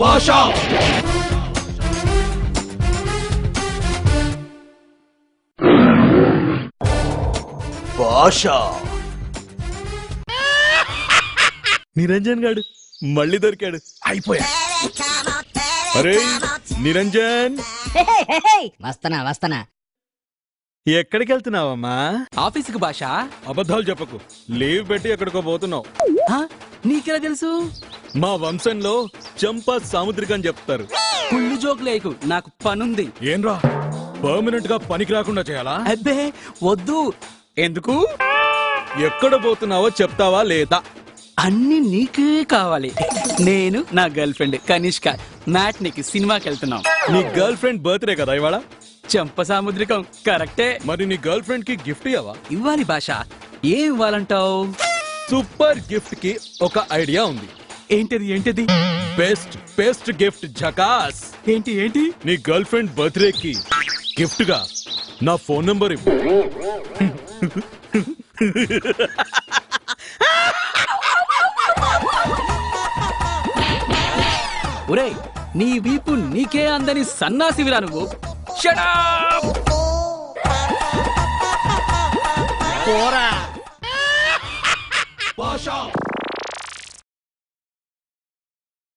భాషా భాషా నిరంజన్ గాడు మళ్ళీ దొరికాడు. అయిపోయా. అరే నిరంజన్, వస్తనా ఎక్కడికి వెళ్తున్నావమ్మా? ఆఫీసుకు భాష. అబద్ధాలు చెప్పకు. లీవ్ పెట్టి ఎక్కడికో పోతున్నావు. నీకెలా తెలుసు? మా వంశంలో చంపా సాముద్రిక అని చెప్తారు. కుళ్ళు జోక్ లేకు, నాకు పనుంది. ఏంరా పర్మనెంట్ గా పనికి రాకుండా చేయాలా? అబ్బే వద్దు. ఎందుకు? ఎక్కడ పోతున్నావో చెప్తావా లేదా? అన్ని నీకే కావాలి. నేను నా గర్ల్ ఫ్రెండ్ కనిష్క మ్యాట్నికి సినిమాకి వెళ్తున్నాం. నీ గర్ల్ ఫ్రెండ్ బర్త్డే కదా ఇవాళ? చంప సాముద్రికం కరెక్టే. మరి నీ గర్ల్ ఫ్రెండ్ కి గిఫ్ట్ ఇవ్వవా? ఇవ్వాలి భాష. ఏం ఇవ్వాలంటావు? సూపర్ గిఫ్ట్ కి ఒక ఐడియా ఉంది. ఏంటిది? Best gift జకాస్. ఏంటి? నీ గర్ల్ ఫ్రెండ్ బర్త్డే కి గిఫ్ట్ గా నా ఫోన్ నంబర్ ఇవ్వు. ఒరేయ్, నీ వీపు నీకే అందని సన్నాసివిరా నువ్వు. Shut up! భాషా